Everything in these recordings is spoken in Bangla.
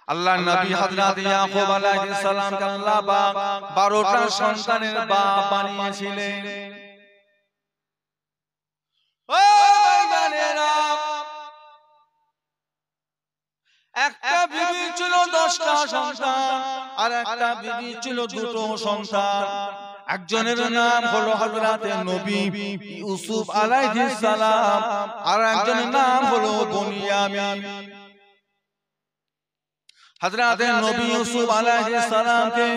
আল্লাহ নবী হযরত ইয়াকুব আলাইহিস সালামকে আল্লাহ পাক 12টা সন্তানের বাপ বানিয়েছিলেন। ও ভাইজানেরা, একটা বিবি ছিল 10টা সন্তান, আর একটা বিবি ছিল 2টো সন্তান। একজনের নাম হলো হযরত নবী ইউসুফ আলাইহিস সালাম, আর একজনের নাম হলো বুনিয়ামিন। হযরত নবী ইউসুফ আলাইহিস সালামকে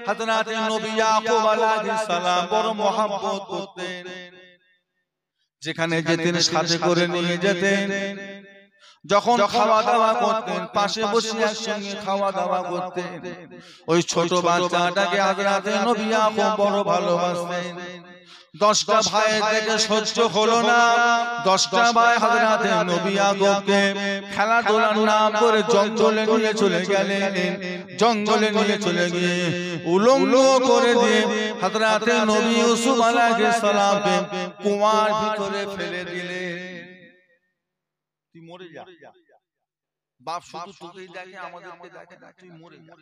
হযরত নবী ইয়াকুব আলাইহিস সালাম বড় মহব্বত করতেন। যেখানে যেতেন সাথে করে নিয়ে যেতেন। যখন খাওয়া দাওয়া করতেন পাশে বসে একসঙ্গে খাওয়া দাওয়া করতেন। ওই ছোট বাচ্চাটাকে হযরত নবী ইয়াকুব বড় ভালোবাসতেন। 10টা ভাইয়ের থেকে সহ্য হলো না। 10টা ভাই হযরত নবী ইয়াকুবকে খেলাধুলার নাম করে জঙ্গলে নিয়ে চলে গেলেন। জঙ্গলে নিয়ে চলে গিয়ে উলঙ্গ করে দিয়ে হযরত নবী ইউসুফ আলাইহিস সালামকে কুয়ার ভিতরে ফেলে দিলেন। তুই মরে যা, বাপ শুধু তোকেই দেখে, আমাদেরকে দেখে না, তুই মরে যা।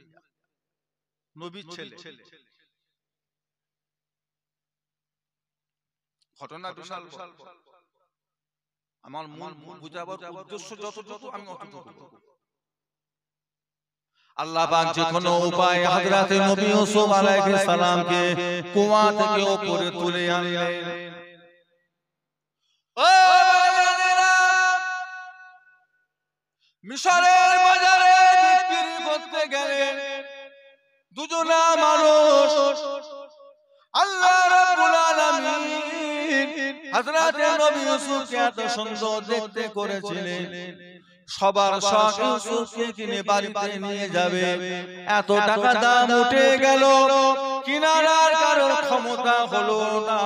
নবীর ছেলে। ঘটনা বিশাল। আমার মূল বুঝাবার উদ্দেশ্য যতটুকু আমি অতটুকু। আল্লাহ পাক যে কোনো উপায়ে হযরত নবী ইউসুফ আলাইহিস সালামকে কুয়া থেকে উপরে তুলে আনলেন। ও ভাইয়েরা, মিশরের বাজারে বিক্রি করতে গেলেন দুজনা মানুষ। আল্লাহ রাব্বুল আলামিন হযরত নবী ইউসুফকে এত সুন্দর দেখতে করেছিলেন, সবার শখ ইউসুফকে কিনে বাড়িতে নিয়ে যাবে। এত টাকা দাম উঠে গেল, কিনার কারোর ক্ষমতা হলো না।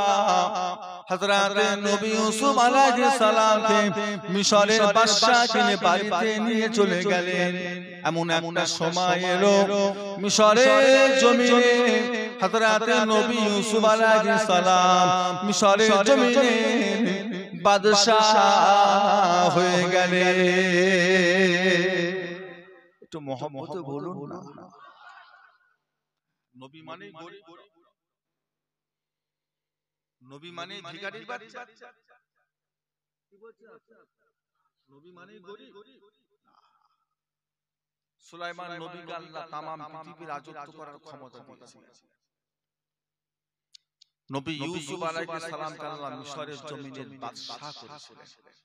হযরত নবী ইউসুফ আলাইহিস সালামকে মিশরের বাদশা কিনে বাড়িতে নিয়ে চলে গেলেন। এমন একটা সময় এলো মিশরের জমিনে হযরত নবী ইউসুফ আলাইহিস সালাম মিশরের জমিনে বাদশা হয়ে গেলেন। একটু মহব্বতে বলুন না। নবী মানে গরিব, নবী মানে ভিখারির বাচ্চা, কি বলছেন? নবী মানে গরিব। সুলাইমান নবীকে আল্লাহ তামাম পৃথিবীর রাজত্ব করার ক্ষমতা দিয়েছেন। নবী ইউসুফ আলাইহিস সালামকে আল্লাহ মিশরের জমিনের বাদশা করেছিলেন।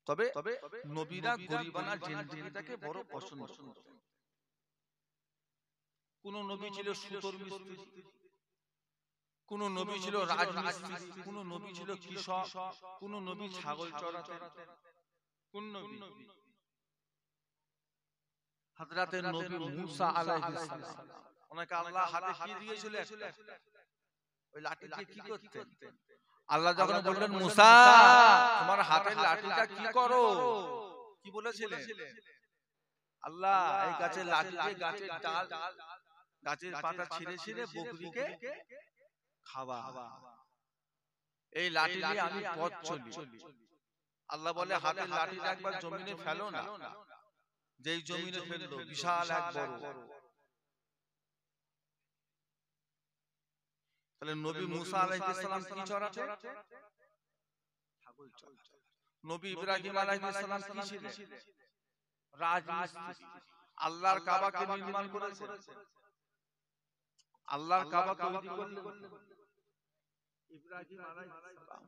তবে নবীরা গরিবানা জিন্দেগিটাকে বড় পছন্দ করতেন। কোন নবী ছিল সুতোর মিস্ত্রি, কোন নবী ছিল রাজমিস্ত্রি, কোন নবী ছিল কৃষক, কোন নবী ছাগল চড়াতেন, কোন নবী হযরত নবী মুসা আলাইহিস সালাম, ওনাকে আল্লাহ হাতে কি দিয়েছিল? ওই লাঠি দিয়ে কি করতেন? আল্লাহ যখন বললেন মুসা তোমার হাতের লাঠিটা কি করো, কি বলেছিলেন? আল্লাহ এই গাছের লাঠি দিয়ে গাছের ডাল গাছের পাতা ছিঁড়ে ছিঁড়ে বকরিকে খাওয়া, এই লাঠি দিয়ে আমি পথ চলি। আল্লাহ বলে হাতের লাঠিটা একবার জমিনে ফেলো না। যেই জমিনে ফেললো বিশাল এক বড়। তাহলে নবী মুসা আলাইহিস সালাম কি চড়াতেন? ছাগল চড়াতেন। নবী ইব্রাহিম আলাইহিস সালাম কি ছিলেন? রাজমিস্ত্রি। আল্লাহর কাবাকে নির্মাণ করেছেন, আল্লাহর কাবা তৈরি করলেন ইব্রাহিম আলাইহিস সালাম।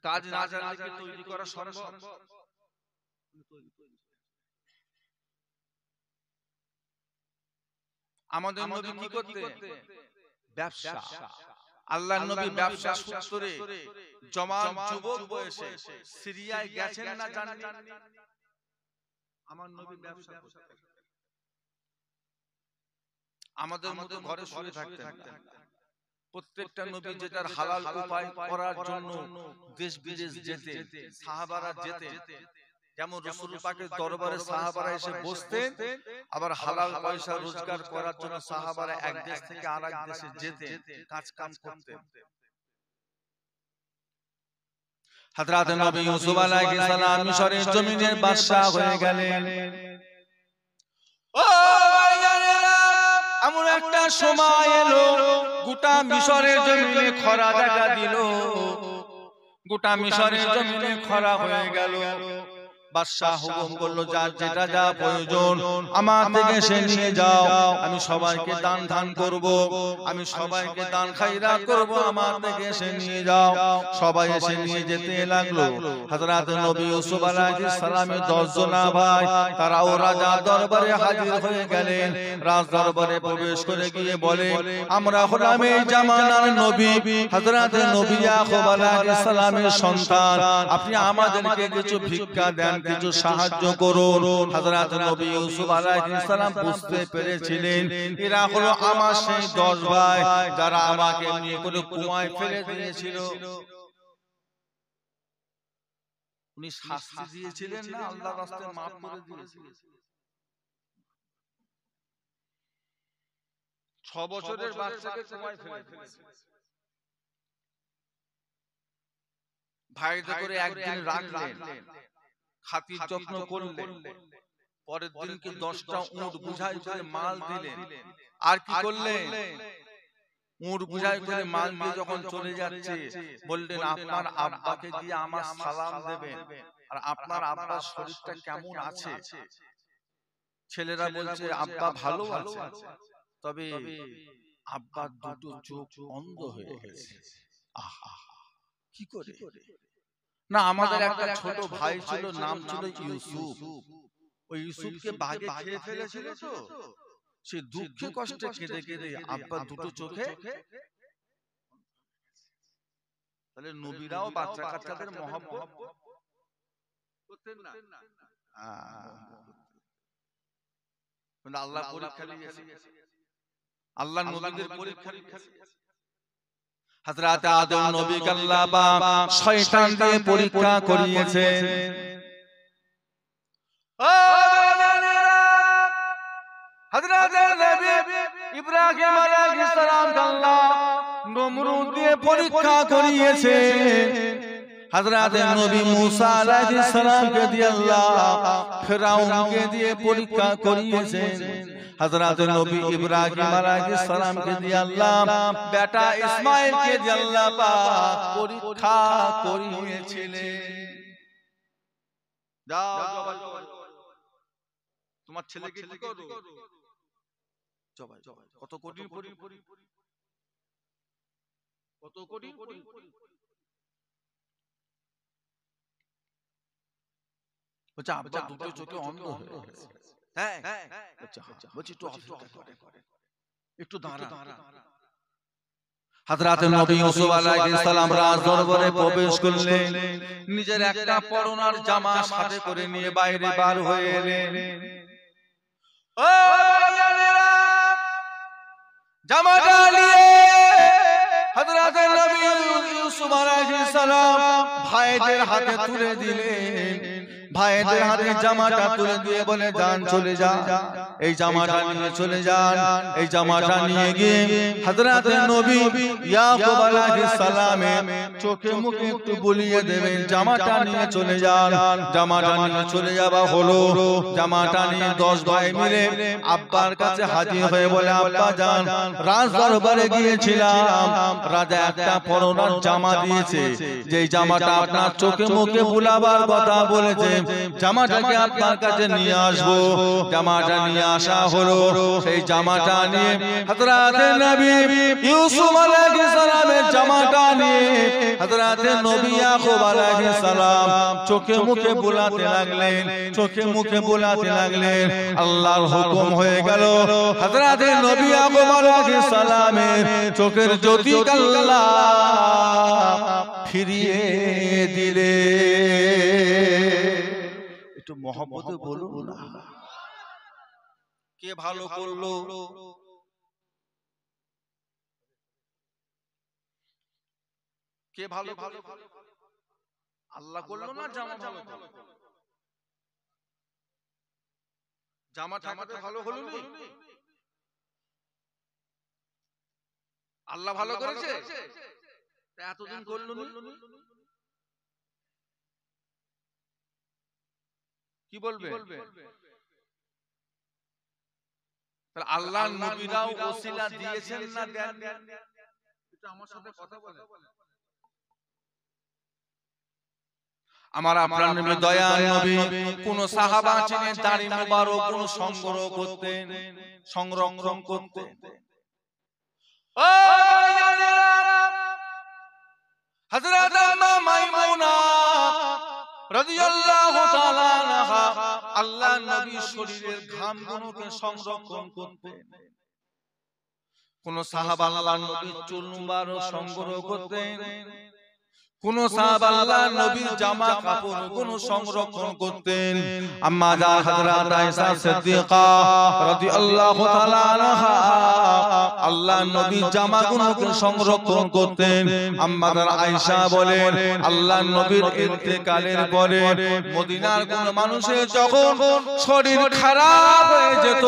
কাজ না জানলে কি তৈরি করা সম্ভব? আমাদের নবী কি করতেন? ব্যবসা। আল্লাহর নবী ব্যবসা সূত্রে জওয়ান যুবক বয়সে সিরিয়ায় গেছেন না জানেন? আমার নবী ব্যবসা করতেন। আমাদের মতো ঘরে শুয়ে থাকতেন না। প্রত্যেকটা নবী যেটার হালাল উপায় করার জন্য দেশ বিদেশ যেতেন, সাহাবারা যেতেন। যেমন রাসূল পাকের দরবারে সাহাবারা এসে বসতেন, আবার হালাল পয়সা রোজগার করার জন্য সাহাবারা এক দেশ থেকে আরেক দেশে যেতেন, কাজ কাম করতেন। হযরত নবী ইউসুফ আলাইহিস সালাম মিশরের জমিনের বাদশা হয়ে গেলেন। ও ভাইজানেরা, এমন একটা সময় এলো গোটা মিশরের জমিনে খরা দেখা দিল, গোটা মিশরের জমিনে খরা হয়ে গেল। বাদশাহ হুকুম করলো, যার যেটা যা প্রয়োজন আমার থেকে সে নিয়ে যাও, আমি সবাইকে দান ধান করব, আমি সবাইকে দান খাইরাত করব, আমার থেকে সে নিয়ে যাও। সবাই এসে নিয়ে যেতে লাগলো। হযরত নবী ইউসুফ আলাইহিস সালামের 10 জন ভাই তারাও রাজা দরবারে হাজির হয়ে গেলেন। রাজ দরবারে প্রবেশ করে গিয়ে বলে, আমরা হলাম এই জামানার নবী হযরত নবী ইয়াকুব আলাইহিস সালামের সন্তান, আপনি আমাদেরকে কিছু ভিক্ষা দেন, কিছু সাহায্য করুন। হযরত নবী ইউসুফ আলাইহিস সালাম বুঝতে পেরেছিলেন এরা হলো আমার সেই 10 ভাই যারা আমাকে নিয়ে করে কুয়ায় ফেলে দিয়েছিল। উনি শাস্তি দিয়েছিলেন না আল্লাহর রাস্তায় maaf করে দিয়েছিলেন। 6 বছরের বাচ্চাকে কুয়ায় ফেলে দিয়েছিল। ভাইদের করে একদিন রাখলেন, খাতির যত্ন করলেন, পরের দিনকে 10টা উট বুঝাই করে মাল দিলেন। আর কি করলেন, উট বুঝাই করে মাল দিয়ে যখন চলে যাচ্ছে বললেন, আপনার আব্বাকে দিয়ে আমার সালাম দেবেন, আর আপনার আব্বার শরীরটা কেমন আছে? ছেলেরা বলছে আব্বা ভালো আছে, তবে আব্বার দুটো চোখ অন্ধ হয়ে গেছে। আহা, কি করে? না, আমাদের একটা ছোট ভাই ছিল, নাম ছিল ইউসুফ। ওই ইউসুফকে বাঘে খেয়ে ফেলেছিল, তো সে দুঃখে কষ্টে কেঁদে কেঁদে আব্বা দুটো চোখে। তাহলে নবীরাও বাচ্চা কাচ্চাদের মহব্বত করতেন না? কিন্তু আল্লাহ পরীক্ষা নিয়েছে, আল্লাহ নবীদের পরীক্ষা নিয়েছে। হযরত আদম নবীকে আল্লাহ পাক শয়তান দিয়ে পরীক্ষা করিয়েছেন। ও ভাইজানেরা, হযরত নবী ইব্রাহিম আলাইহিস সালামকে আল্লাহ নমরুদ দিয়ে পরীক্ষা করিয়েছেন। হযরত নবী মুসা আলাইহিস সালামকে দিয়ে আল্লাহ ফিরআউনকে দিয়ে পরীক্ষা করিয়েছেন। হযরত নবী ইব্রাহিম আলাইহিস সালামকে দিয়ে আল্লাহ বেটা ইসমাঈলকে দিয়ে আল্লাহ পাক পরীক্ষা করিয়েছিলেন। যাও তোমার ছেলেকে কি করো? জবাই জবাই কত কোটি কত কোটি বলছে আব্বা দুটো চোখে অন্ধ হয়ে গেছে। হ্যাঁ বলছি একটু দাঁড়া। হযরত নবী ইউসুফ আলাইহিস সালাম রাজ দরবারে প্রবেশ করলেন, নিজের একটা পরনার জামা সাথে করে নিয়ে বাইরে বার হয়ে এলেন। ও ভাইজানেরা, জামাটা নিয়ে হযরত নবী ইউসুফ আলাইহিস সালাম ভাইদের হাতে তুলে দিলেন। ভাইদের হাতে জামাটা তুলে দিয়ে বলে, যান চলে যান, এই জামাটা নিয়ে চলে যান। এই জামাটা নিয়ে গিয়ে হযরত নবী ইয়াকুব আলাইহিস সালামের চোখে মুখে একটু বুলিয়ে দেবেন, জামাটা নিয়ে চলে যান। জামাটা নিয়ে চলে যাওয়া হলো। জামাটা নিয়ে 10 ভাই মিলে আব্বার কাছে হাজির হয়ে বলে, আব্বা জান, রাজ দরবারে গিয়েছিলাম, রাজা একটা পরনার জামা দিয়েছে, যেই জামাটা আপনার চোখে মুখে বুলাবার কথা বলেছে, জামাটাকে আপনার কাছে নিয়ে আসবো। জামাটা নিয়ে আসা হলো। সেই জামাটা নিয়ে হযরত নবী ইউসুফ আলাইহিস সালামের জামাটা নিয়ে হযরত নবী ইয়াকুব আলাইহিস সালাম চোখে মুখে বুলাতে লাগলেন, চোখে মুখে বুলাতে লাগলেন। আল্লাহর হুকুম হয়ে গেল, হযরত নবী ইয়াকুব আলাইহিস সালামের চোখের জ্যোতি আল্লাহ ফিরিয়ে দিলে। একটু মহব্বতে বলুন না, কে ভালো করলো? কে ভালো? আল্লাহ করলো না জামা ভালো? জামা ঠামাতে ভালো হলো না, আল্লাহ ভালো করেছে, এতদিন করলো না। কি বলবে? তাহলে আল্লাহর নবীরাও ওসিলা দিয়েছেন না দেন? এটা আমার সাথে কথা বলে। আমার আপনার নবী দয়াল নবী কোন সাহাবা ছিলেন দাড়ি মুবারক কোন সংগ্রহ করতেন, সংরক্ষণ করতেন। ও হযরত আম্মা মাইমুনা রাদিয়াল্লাহু তাআলা আনহা আল্লাহর নবীর শরীরের ঘামগুলোকে সংরক্ষণ করতেন। কোন সাহাবা আল্লাহর নবীর চুল মুবারক সংগ্রহ করতেন, কোন সাহাবা আল্লাহর নবীর জামা কাপড় কোন সংরক্ষণ করতেন। আম্মা জান হযরত আয়েশা সিদ্দিকা রাদিয়াল্লাহু তাআলা আনহা আল্লাহর নবীর জামাগুলোকে সংরক্ষণ করতেন। আম্মা জান আয়েশা বলেন আল্লাহর নবীর ইন্তেকালের পরে মদিনার কোন মানুষের যখন শরীর খারাপ হয়ে যেত,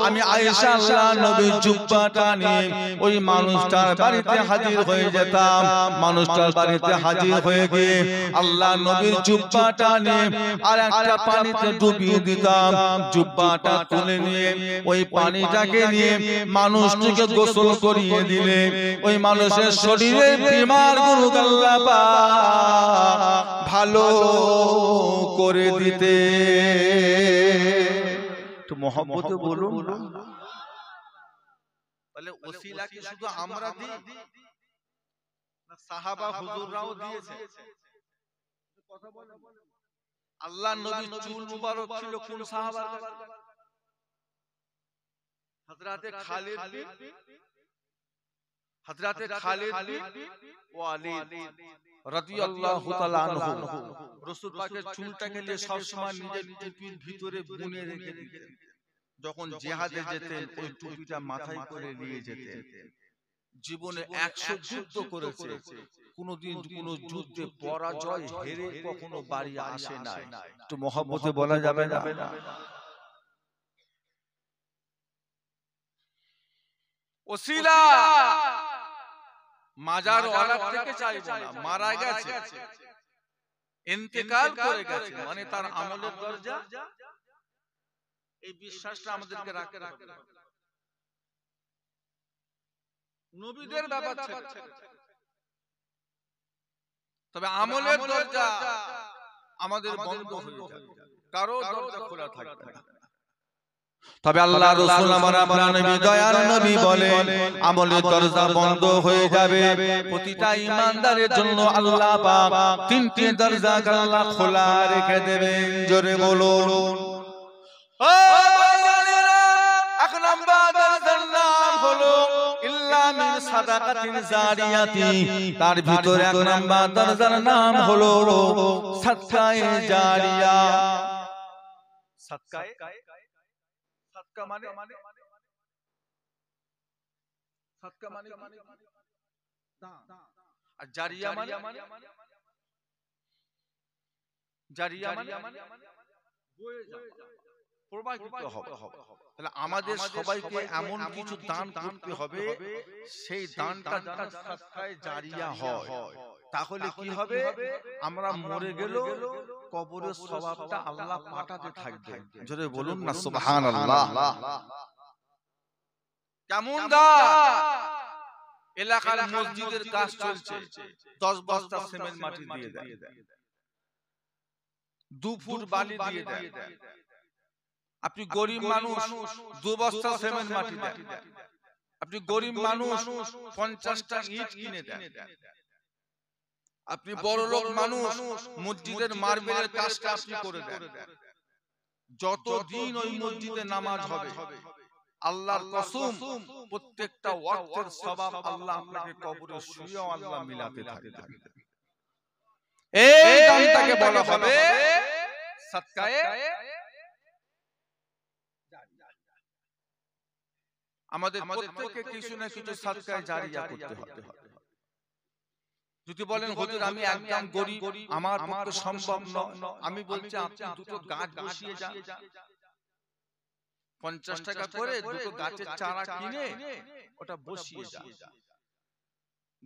আমি আয়েশা আল্লাহর নবীর জুব্বাটা নিয়ে ওই মানুষটার বাড়িতে হাজির হয়ে যেতাম। মানুষটার বাড়িতে হাজির হয়ে গিয়ে আল্লাহর নবীর জুব্বাটা নিয়ে আর একটা পানিতে ডুবিয়ে দিতাম। জুব্বাটা তুলে নিয়ে ওই পানিটাকে নিয়ে মানুষটিকে গোসল করিয়ে দিলে ওই মানুষের শরীরে বিমারগুলো আল্লাহ পাক ভালো করে দিতে। তো মহব্বতে বলুন না, তাহলে ওসিলা কি শুধু আমরা দিই? সাহাবা হুজুররাও দিয়েছে। কথা বলেন, আল্লাহর নবীর চুল মুবারক ছিল কোন সাহাবার? হযরতে খালিদ বিন ওয়ালিদ রাদিয়াল্লাহু তাআলা আনহু রাসূল পাকের চুলটাকে নিয়ে সব সময় নিজের টুপির ভিতরে বুনে রেখে দিতেন। যখন জিহাদে যেতেন ওই টুপিটা মাথায় করে নিয়ে যেতেন। জীবনে 100 যুদ্ধ করেছে, কোনদিন কোন যুদ্ধে পরাজয় হেরে কখনো বাড়ি আসে নাই। একটু মহব্বতে বলা যাবে না? ওসিলা মাজার ওয়ালা থেকে চাইবো না, মারা গেছে, ইন্তেকাল করে গেছে, মানে তার আমলের দরজা, এই বিশ্বাসটা আমাদেরকে রাখতে হবে। নবীদের ব্যাপার ছিল, তবে আমলের দরজা আমাদের বন্ধ হয়ে যাবে, কারো দরজা খোলা থাকবে না। তবে আল্লাহ রাসূল আমার আপনার নবী দয়ার নবী বলেন আমলের দরজা বন্ধ হয়ে যাবে। প্রতিটা ঈমানদারের জন্য আল্লাহ পাক তিনটি দরজা আল্লাহ খোলা রেখে দেবেন। জোরে বলুন ও ভাইয়েরা, এক নাম্বার দরজার নাম হলো ইল্লা মিন সাদাকাতিন জারিয়াতি। তার ভিতরে এক নাম্বার দরজার নাম হলো সাদকায়ে জারিয়া। সাদকায়ে মানে সাদকা মানে আর জারিয়া মানে বয়ে যাওয়া, প্রবাহিত হবে। তাহলে আমাদের সবাইকে এমন কিছু দান করতে হবে, সেই দানটা যেন সাদকায়ে জারিয়া হয়। তাহলে কি হবে? আমরা মরে গেলেও কবরের সওয়াবটা আল্লাহ পাঠাতে থাকবে। জোরে বলুন না সুবহানাল্লাহ। কেমন দা এলাকার মসজিদের কাজ চলছে, 10 বস্তা সিমেন্ট মাটি দিয়ে দেয়, 2 ফুট বালি দিয়ে দেয়। আপনি গরিব মানুষ 2 বস্তা সিমেন্ট মাটি দেন, আপনি গরিব মানুষ 50টা ইট কিনে দেন। আপনি বড় লোক মানুষ মসজিদের মার্বেলের কাজটা আপনি করে দেন। যতদিন ওই মসজিদে নামাজ হবে আল্লাহর কসম প্রত্যেকটা ওয়াক্তের সওয়াব আল্লাহ আপনাকে কবরে শুয়েও আল্লাহ মিলাতে থাকবে। এই দানটাকে বলা হবে সাদকায়ে জারিয়া। আমাদের প্রত্যেককে কিছু না কিছু সাদকায়ে জারিয়া করতে হবে। যদি বলেন হুজুর আমি একদম গরিব, আমার পক্ষে সম্ভব নয়, আমি বলছি আপনি দুটো গাছ বসিয়ে যান, 50 টাকা করে দুটো গাছের চারা কিনে ওটা বসিয়ে যান।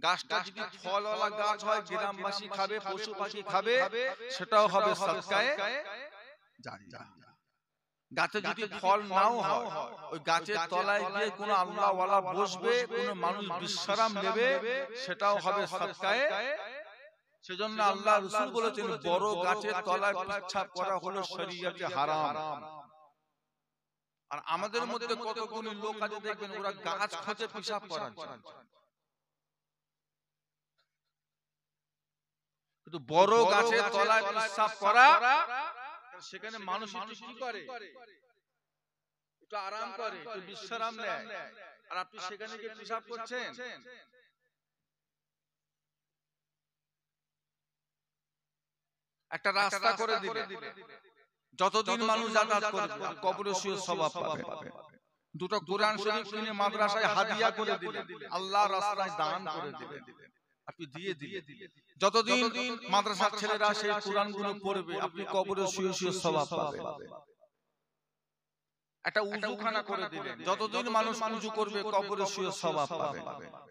গাছটা যদি ফলওয়ালা গাছ হয়, গ্রামবাসী খাবে, পশু পাখি খাবে, সেটাও হবে সাদকায়ে জারিয়া। গাছে যদি ফল নাও হয়, ওই গাছের তলায় গিয়ে কোনো আল্লাহওয়ালা বসবে, কোনো মানুষ বিশ্রাম নেবে, সেটাও হবে সদকায়ে। সেজন্য আল্লাহ রাসূল বলেছেন বড় গাছের তলায় পেশাব করা হলো শরীয়তে হারাম। আর আমাদের মধ্যে কতগুলো লোক আছে দেখবেন ওরা গাছ খোঁজে পেশাব করার জন্য, কিন্তু বড় গাছের তলায় পেশাব করা, সেখানে মানুষ একটু কি করে, একটু আরাম করে, একটু বিশ্রাম নেয়, আর আপনি সেখানে গিয়ে পেশাব করছেন। একটা রাস্তা করে দিলে যতদিন মানুষ যাতায়াত করবে কবরে শুয়ে সওয়াব পাবে। দুটো কোরআন শরীফ কিনে মাদ্রাসায় হাদিয়া করে দিলেন, আল্লাহর রাস্তায় দান করে দিলেন, আপনি দিয়ে দিলেন। যতদিন মাদ্রাসার ছেলেরা সেই কোরআনগুলো পড়বে আপনি কবরে শুয়ে শুয়ে সওয়াব পাবেন। একটা উযুখানা করে দিলেন, যতদিন মানুষ উযু করবে কবরে শুয়ে সওয়াব পাবে।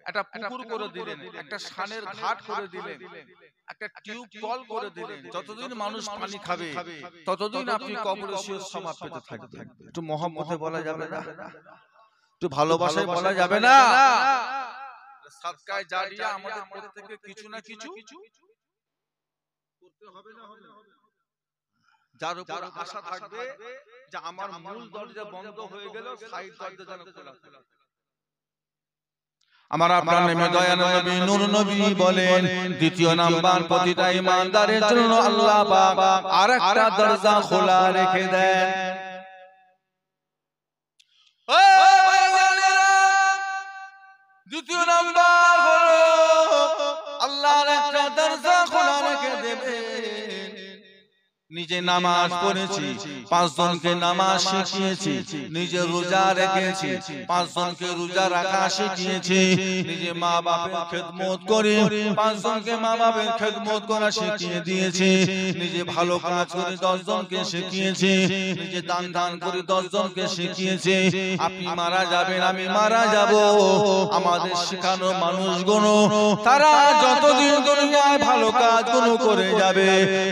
একটা পুকুর করে দিলেন, একটা শানের ঘাট করে দিলেন, একটা টিউব কল করে দিলেন, যতদিন মানুষ পানি খাবে ততদিন আপনি কবরে শুয়ে সওয়াব পেতে থাকবেন। একটু মহব্বতে বলা যাবে না, একটু ভালোবাসায় বলা যাবে না? সাদকায়ে জারিয়া আমাদের প্রত্যেককে কিছু না কিছু করতে হবে না? যার উপর আশা থাকবে যে আমার মূল দরজা বন্ধ হয়ে গেল, সাইড দরজা যেন খোলা থাকে। আমার আপনার নামে দয়াল নবী নূর নবী বলেন, দ্বিতীয় নাম্বার প্রতিটা ঈমানদারের জন্য আল্লাহ পাক আরেকটা দরজা খোলা রেখে দেন। ও ভাইরা, দ্বিতীয় নাম্বার হলো আল্লাহ আরেকটা দরজা খোলা রেখে দেবে। নিজে নামাজ পড়েছি, 5 জনকে নামাজ শিখিয়েছি, নিজে রোজা রেখেছি, 5 জনকে রোজা রাখা শিখিয়েছি, নিজে মা বাপের খেদমত করি, 5 জনকে মা বাপের খেদমত করা শিখিয়ে দিয়েছি, নিজে ভালো কাজ করে 10 জনকে শিখিয়েছি, নিজে দান করে 10 জনকে শিখিয়েছি। আপনি মারা যাবেন, আমি মারা যাব, আমাদের শেখানো মানুষগুলো তারা যতদিন দুনিয়ায় ভালো কাজগুলো করে যাবে,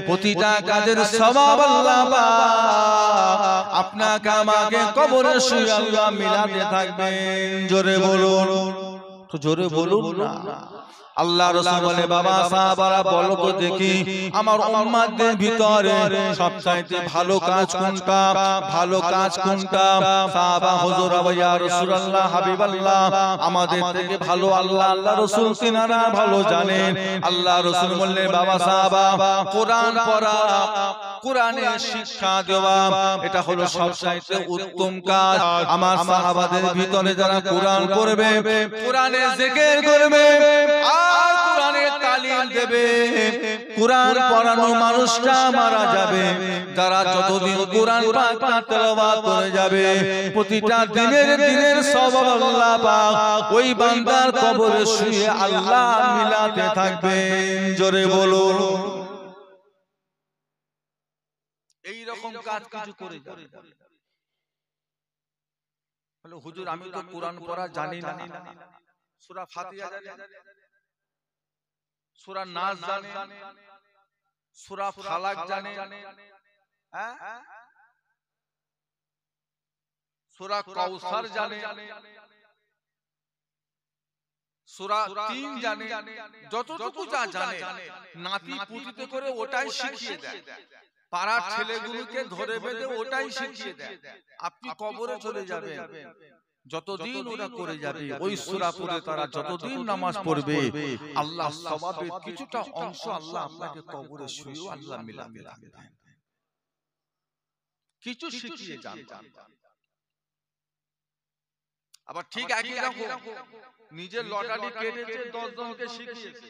প্রতিটা কাজের সওয়াব আল্লাহ পাক আপনাকে আমাকে কবরে শুয়ে আল্লাহ মিলাতে থাকবেন। জোরে বলুন, তো জোরে বলুন না। আল্লাহ রাসূল বলে, বাবা সাহাবারা বলো তো দেখি আমার উম্মতদের ভিতরে সবচাইতে ভালো কাজ কোনটা, ভালো কাজ কোনটা? সাহাবা হুজুর ইয়া রাসূলুল্লাহ হাবিবাল্লাহ, আমাদের থেকে ভালো আল্লাহ রাসূল তিনারা ভালো জানেন। আল্লাহ রাসূল বললেন, বাবা সাহাবা কোরআন পড়া, কোরআনের শিক্ষা দেওয়া, এটা হলো সবচাইতে উত্তম কাজ। আমার সাহাবাদের ভিতরে যারা কোরআন পড়বে, কোরআনের জিকির করবে আর কোরআনের তালিম দেবে, কোরআন পড়ানো মানুষটা মারা যাবে। যারা যতদিন কোরআন পাক তেলাওয়াত করে যাবে, প্রতিটা দিনের সওয়াব আল্লাহ পাক ওই বান্দার কবরে শুয়ে আল্লাহ মিলাতে থাকবেন। জোরে বলুন। এই রকম কাজ কিছু করে যাবে। বলে হুজুর আমি তো কোরআন পড়া জানি না, সূরা ফাতিহা জানি, সূরা নাস জানে, সূরা ফালাক জানে, হ্যাঁ সূরা কাউসার জানে, সূরা 3 জানে, যতটুকু যা জানে নাতি পুতিতে করে ওটাই শিখিয়ে দেয়, পাড়ার ছেলেগুলোকে ধরে বেঁধে ওটাই শিখিয়ে দেয়। আপনি কবরে চলে যাবেন, যতদিন ওরা করে যাবে ওই সূরা পড়ে তারা যতদিন নামাজ পড়বে, আল্লাহ সওয়াবের কিছুটা অংশ আল্লাহ আপনাকে কবরে শুয়েও আল্লাহ মিলাবে রাখবেন। কিছু শিখিয়ে যান। আবার ঠিক একই রকম নিজের লটারি কেটেছে 10 জনকে শিখিয়েছে,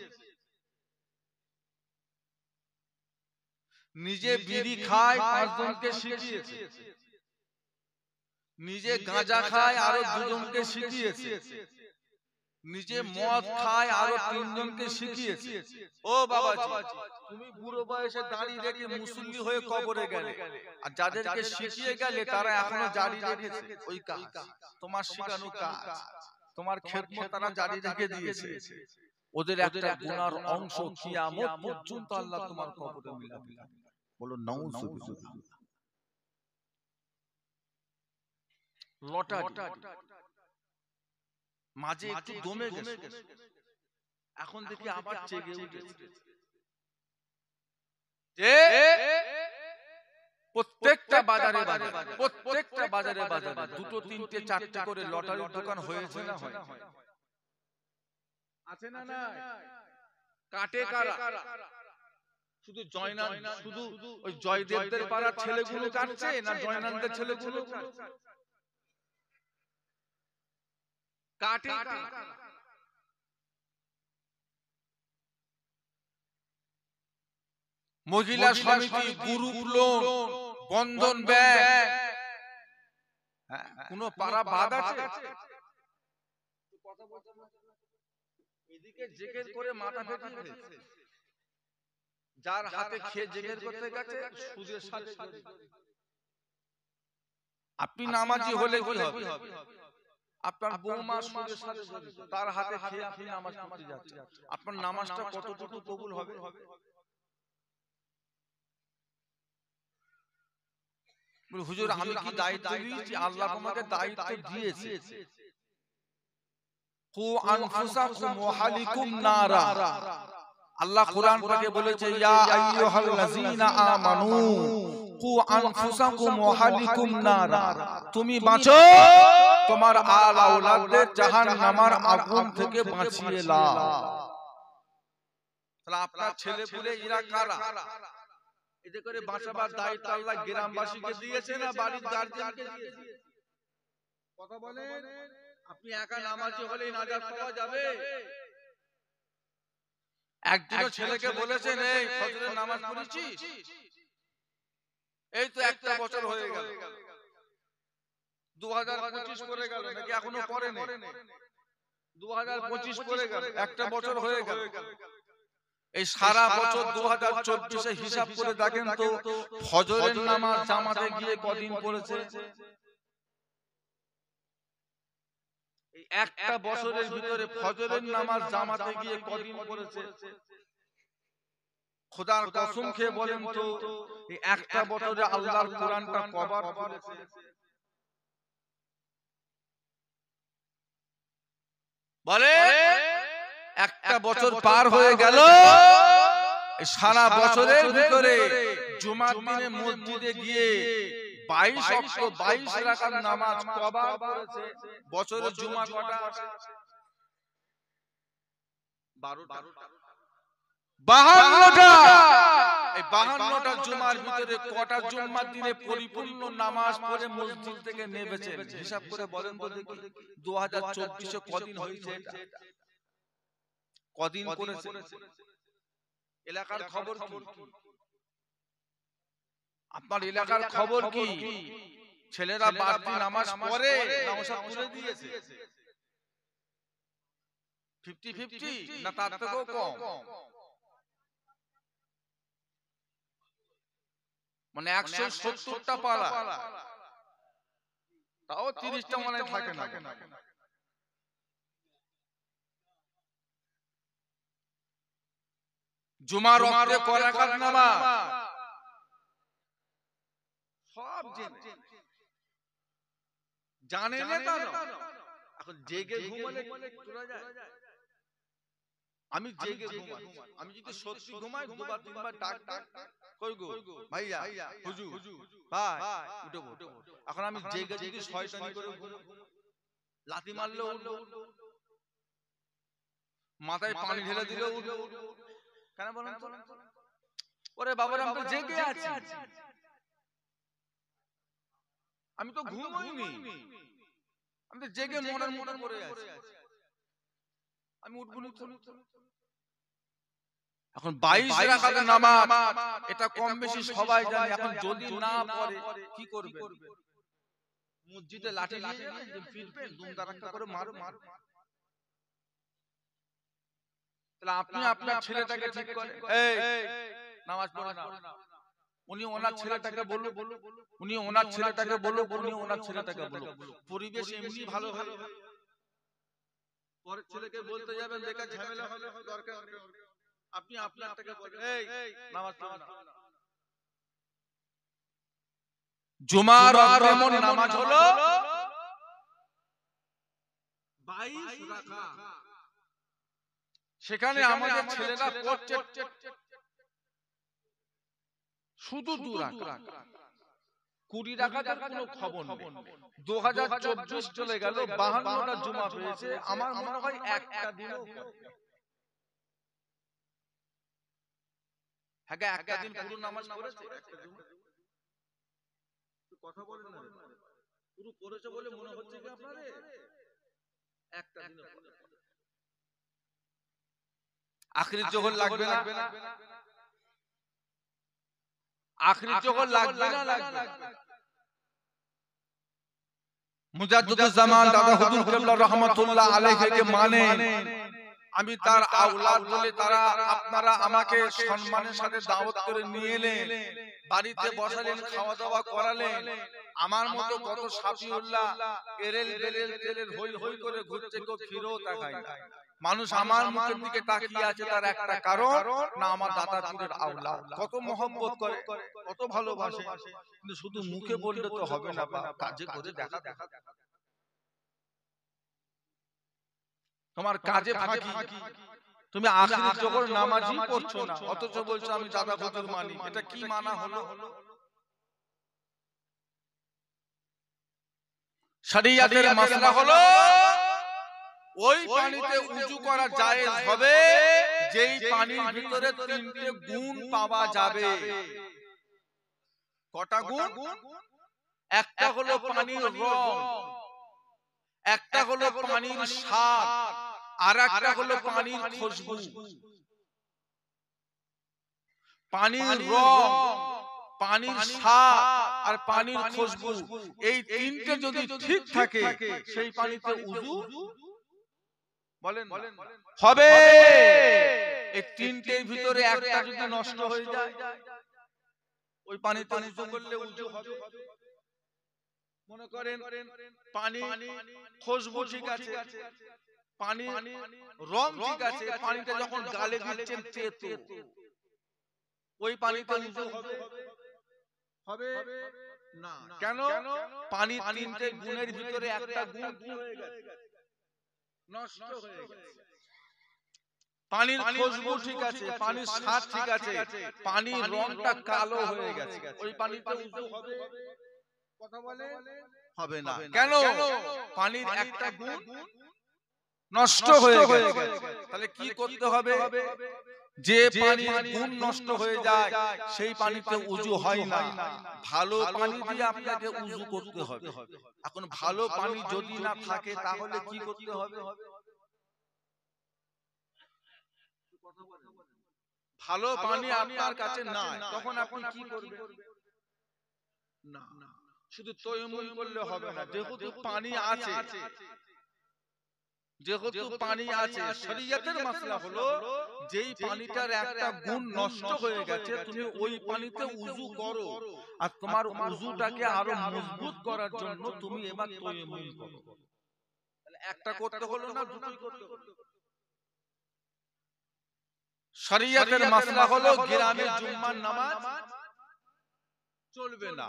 নিজে বিড়ি খায় 5 জনকে শিখিয়েছে, নিজে গাঁজা খায় আরো 2 জনকে শিখিয়েছে, নিজে মদ খায় আরো 3 জনকে শিখিয়েছে। ও বাবাজি, তুমি বুড়ো বয়সে দাঁড়িয়ে রেখে মুসল্লি হয়ে কবরে গেলে, আর যাদেরকে শিখিয়ে গেলে তারা এখনো জারি রেখেছে ওই কাজ, তোমার শেখানো কাজ, তোমার খেদমত তারা জারি রেখে দিয়েছে। ওদের একটা গুনার অংশ কিয়ামত পর্যন্ত আল্লাহ তোমার কবরে মিলাবে। বলো নাউযুবিল্লাহ। লটারি মাঝে একটু দমে গেছে, এখন দেখি আবার জেগে উঠেছে। প্রত্যেকটা বাজারে দুটো তিনটে চারটে করে লটারির দোকান হয়েছে না হয়? আছে না না? কাটে কারা? শুধু জয়নাল, শুধু ওই জয়দেবদের পাড়ার ছেলেগুলো কাটছে না জয়নালদের ছেলেগুলো কাটে? মহিলা সমিতি, গ্রুপ লোন, বন্ধন ব্যাংক, কোন পাড়া বাদ আছে? এদিকে জেগের করে মাথা ফেটে গেছে, যার হাতে খেয়ে জেগের করতে গেছে সুদের সাথে। আপনি নামাজি হলে কি হবে? আপনার বৌমা সুদের সাথে জড়িত, তার হাতে খেয়ে আপনি নামাজ পড়তে যাচ্ছেন, আপনার নামাজটা কতটুকু কবুল হবে? হুজুর আমি কি দায়িত্ব দিয়েছি? আল্লাহ আমাকে দায়িত্ব দিয়েছে। কু আনফুসাকুম ওয়া আহলিকুম নারা, আল্লাহ কোরআন পাকে বলেছে ইয়া আইয়ুহাল্লাযীনা আমানু কু আনফুসাকুম ওয়া আহলিকুম নারা, তুমি বাঁচো তোমার আল আওলাদদের জাহান্নামের আগুন থেকে বাঁচিয়ে লাও। তাহলে আপনার ছেলে পুলে এরা কারা? এতে করে বাঁচাবার দায়িত্ব আল্লাহ গ্রামবাসীকে দিয়েছে না বাড়ির গার্জিয়ানকে দিয়েছে? কথা বলেন। আপনি একা নামাজি হলেই নাজাত পাওয়া যাবে? একদিনও ছেলেকে বলেছেন এই ফজরের নামাজ পড়েছিস? এই তো একটা বছর হয়ে গেল, 2025 করে গেল নাকি এখনো পড়েনি? 2025 করে গেল, একটা বছর হয়ে গেল। এই সারা বছর 2024 হিসাব করে দেখেন তো ফজরের নামাজ জামাতে গিয়ে কদিন পড়েছে? এই একটা বছরের ভিতরে ফজরের নামাজ জামাতে গিয়ে কদিন পড়েছে? খোদার কসম খেয়ে বলেন তো এই একটা বছরে আল্লাহর কোরআনটা কবার পড়েছে? বলে একটা বছর পার হয়ে গেল, সারা বছরের ভিতরে জুমার দিনে মসজিদে গিয়ে 22 রাকাত নামাজ কবার পড়েছে? বছরের জুমা কটা? 52টা। এই 52টা জুমার ভিতরে কটা জুমার দিনে পরিপূর্ণ নামাজ পড়ে মসজিদ থেকে নেমেছে? হিসাব করে বলেন তো দেখি 2024 কদিন হয়েছে? কদিন করেছে? এলাকার খবর কি? আপনার এলাকার খবর কি? ছেলেরা বাড়তি নামাজ পড়ে না ওসব তুলে দিয়েছে? 50-50 না তার থেকেও কম? মানে 170টা পাড়া, তাও 30টা মনে থাকে না। জুমার ওয়াক্তে ক রাকাত নামাজ? সব জানে না কেন? এখন জেগে ঘুমালে চলে যায়? আমি জেগে ঘুমাই, আমি যদি সত্যি ঘুমাই দুবার তিনবার ডাক কই গো ভাইয়া হুজুর ভাই উঠো উঠো। এখন আমি জেগে যদি শয়তানি করে ঘুমাই, লাথি মারলেও উঠবো, মাথায় পানি ঢেলে দিলেও উঠবো। কেন বলেন তো? ওরে বাবার আমি তো জেগে আছি, আমি তো ঘুমাইনি, আমি তো জেগে মনের মতো করে আছি, আমি উঠবো না। এখন 22 রাকাত নামাজ এটা কম বেশি সবাই জানে। এখন যদি না পড়ে কি করবে? মসজিদে লাঠি নিয়ে ফিরবেন, দুমদারাক্কা করে মারো। তাহলে আপনি আপনার ছেলেটাকে ঠিক করেন এই নামাজ পড়ে না, উনি ওনার ছেলেটাকে বলুন, উনি ওনার ছেলেটাকে বলুন, উনি ওনার ছেলেটাকে বলুন। পরিবেশ এমনি ভালো ভালো, পরের ছেলেকে বলতে যাবেন বেকার ঝামেলা হবে, দরকার নেই। আপনি আপনারটাকে বলেন এই নামাজ পড়ে না। জুমার এমন নামাজ হলো 22 রাখা, সেখানে আমাদের ছেলেরা পড়ছে শুধু 2 রাখা, 20 রাকাতের কোনো খবর নেই। 2024 চলে গেল, 52টা জুমা হয়েছে, আমার মনে হয় একটা দিনও হ্যাঁ একটা দিন পুরো নামাজ পড়েছে একটা জুমা, কথা বলেন না, পুরো পড়েছে বলে মনে হচ্ছে কি আপনাদের একটা দিন আখরি জোহর লাগবে না, আখরি জোহর লাগবে না, লাগবে মুজাদ্দিদুজ জামান দাদা হুজুর কিবলা রাহমাতুল্লাহ আলাইহিকে মানে আমি তার আওলাদ বলে তারা আপনারা আমাকে সম্মানের সাথে দাওয়াত করে নিয়ে এলেন, বাড়িতে বসালেন, খাওয়া দাওয়া করালেন। আমার মতো কত সাফিউল্লাহ এরেল বেরেল তেলের হই হই করে ঘুরছে, কেউ ফিরেও তাকায় না। মানুষ আমার মুখের দিকে তাকিয়ে আছে তার একটা কারণ, না আমার দাদা পীরের আওলাদ কত মহব্বত করে, কত ভালোবাসে। কিন্তু শুধু মুখে বললে তো হবে না, বা কাজে করে দেখা, তোমার কাজে ফাঁকি, তুমি আখির জোহর নামাজই পড়ছো না, অথচ বলছো আমি দাদা হুজুর মানি। এটা কি মানা হলো? শরিয়তের মাসলা হলো ওই পানিতে উযু করা জায়েজ হবে যেই পানির ভিতরে 3টে গুণ পাওয়া যাবে। কটা গুণ? একটা হলো পানির রং, একটা হলো পানির স্বাদ, আর একটা হলো পানির খুশবু। পানির রং, পানির স্বাদ আর পানির খুশবু, এই 3টে যদি ঠিক থাকে সেই পানিতে উযু বলেন হবে। এই 3টের ভিতরে একটা যদি নষ্ট হয়ে যায়, ওই পানিতে উযু করলে উযু হবে? মনে করেন পানি খুশবু ঠিক আছে, পানি রং ঠিক আছে, পানিটা যখন গালে দিচ্ছেন তেতো, ওই পানিতে উযু হবে? হবে না। কেন? পানির 3টে গুণের ভিতরে একটা গুণ কি হয়ে গেছে? নষ্ট হয়ে গেছে। পানির খুশবু ঠিক আছে, পানির স্বাদ ঠিক আছে, পানির রংটা কালো হয়ে গেছে, ওই পানিতে উযু হবে? কথা বলে হবে না। কেন? পানির একটা গুণ নষ্ট হয়ে গেছে। তাহলে কি করতে হবে? যে পানির গুণ নষ্ট হয়ে যায় সেই পানিতে উযু হয় না, ভালো পানি দিয়ে আপনাকে উযু করতে হবে। এখন ভালো পানি যদি না থাকে তাহলে কি করতে হবে? ভালো পানি আপনার কাছে নাই, তখন আপনি কি করবেন? না, শুধু তায়াম্মুম করলে হবে না। যেহেতু পানি আছে, যেহেতু পানি আছে, শরীয়তের মাসলা হলো যেই পানিটার একটা গুণ নষ্ট হয়ে গেছে তুমি ওই পানিতে উযু করো, আর তোমার উযুটাকে আরো মজবুত করার জন্য তুমি এবার তায়াম্মুম করো। তাহলে একটা করতে হলো না, দুটোই করতে হলো। শরীয়তের মাসলা হলো গ্রামের জুম্মার নামাজ চলবে না,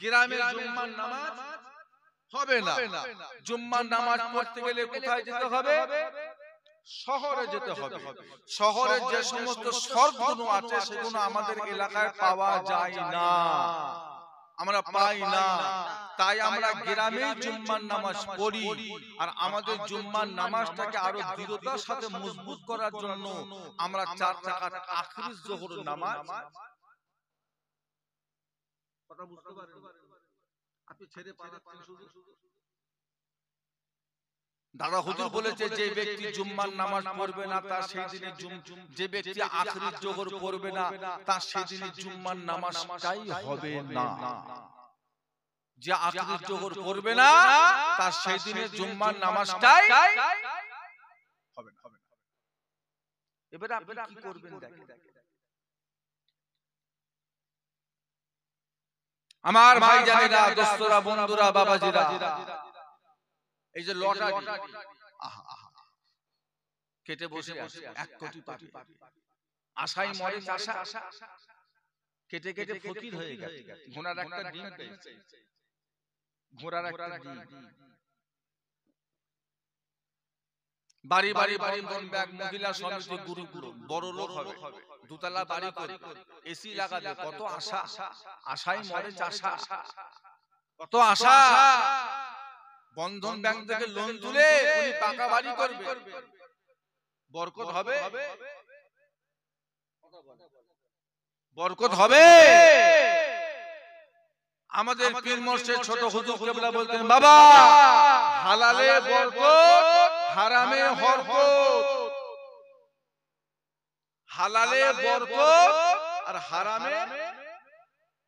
গ্রামের জুম্মার নামাজ হবে না। জুম্মার নামাজ পড়তে গেলে কোথায় যেতে হবে? শহরে যেতে হবে। শহরে যে সমস্ত শর্তগুলো আছে সেগুলো আমাদের এলাকায় পাওয়া যায় না, আমরা পাই না। তাই আমরা গ্রামে জুম্মার নামাজ পড়ি, আর আমাদের জুম্মার নামাজটাকে আরো দৃঢ়তার সাথে মজবুত করার জন্য আমরা 4 রাকাত আখির যোহর নামাজ। কথা বুঝতে পারেন? আপনি ছেড়ে পালাচ্ছেন শুধু। দাদা হুজুর বলেছে যে ব্যক্তি জুম্মার নামাজ পড়বে না তার সেই দিনে যে ব্যক্তি আখির যোহর পড়বে না তার সেই দিনে জুম্মার নামাজটাই হবে না। যে আখির যোহর পড়বে না তার সেই দিনে জুম্মার নামাজটাই হবে না। এবারে আপনি কি করবেন দেখেন। আমার ভাইজানেরা, দোস্তরা, বন্ধুরা, বাবাজিরা, এই যে লটারি কেটে বসে আছে 1 কোটি পাবে, আশাই মরে চাষা, কেটে কেটে ফকির হয়ে গেছে। ঘোড়ার একটা ডিম পেয়েছে, ঘোড়ার একটা ডিম। বাড়ি বাড়ি বন্ধন ব্যাংক মহিলা সমিতি গ্রুপগুলো বড় লোক হবে, দুতলা বাড়ি করে এসি লাগাবে, কত আশা, আশাই মরে চাষা, কত আশা। বন্ধন ব্যাংক থেকে লোন তুলে উনি পাকা বাড়ি করবে, বরকত হবে, বরকত হবে। আমাদের পীর মুর্শিদ ছোট হুজুর কেবলা বলতেন, বাবা হালালে বরকত, হারামে হরকত। হালালে বরকত আর হারামে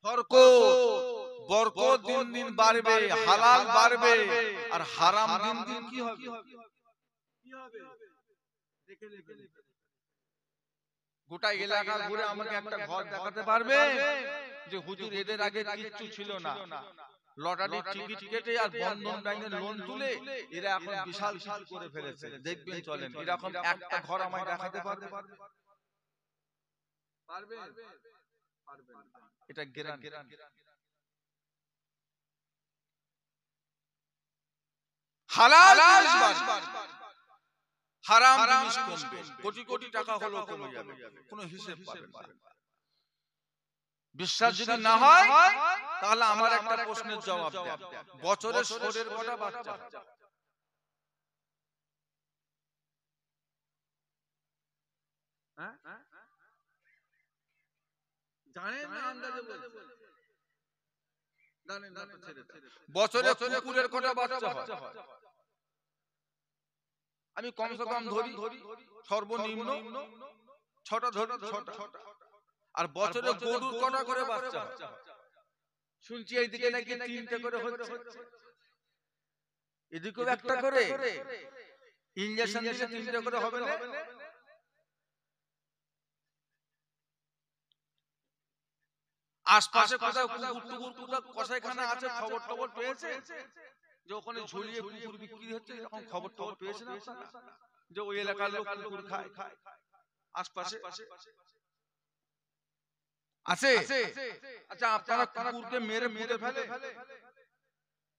হরকত। বরকত দিন দিন বাড়বে, হালাল বাড়বে, আর হারাম দিন দিন কি হবে? গোটা এলাকা ঘুরে আমাকে একটা ঘর দেখাতে পারবে যে হুজুর এদের আগে কিচ্ছু ছিল না, লটারির টিকিট কেটে আর বন্ধন ব্যাংকের লোন তুলে এরা এখন বিশাল কিছু করে ফেলেছে, দেখবেন চলেন। এরকম একটা ঘর আমায় দেখাতে পারবে? এটা গ্যারান্টি। হালাল জিনিস বাড়বে, হারাম জিনিস কমবে, কোটি কোটি টাকা হলো কমে যাবে, কোনো হিসেব পাবেন না। বিশ্বাস যদি না হয় তাহলে আমার একটা প্রশ্নের জবাব দেন, বছরে শোরের কটা বাচ্চা? জানেন না? আন্দাজে বলছেন, জানেন না তো ছেড়ে দেন। বছরে কুকুরের কটা বাচ্চা হয়? আমি কমসে কম ধরি, সর্বনিম্ন 6টা ধরি, 6টা। আর বছরে গরুর কটা করে বাচ্চা হয়? শুনছি এইদিকে নাকি 3টে করে হচ্ছে, এদিকেও একটা করে, ইনজেকশন দিলে 3টে করে হবে না? আশপাশে কোথাও কুকুর টুকুর কসাইখানা আছে, খবর টবর পেয়েছে যে ওখানে ঝুলিয়ে কুকুর বিক্রি হচ্ছে, এরকম খবর টবর পেয়েছেন আপনারা যে ওই এলাকার লোক কুকুর খায়? আশপাশে আছে? আচ্ছা, আপনারা কুকুরকে মেরে মেরে ফেলে?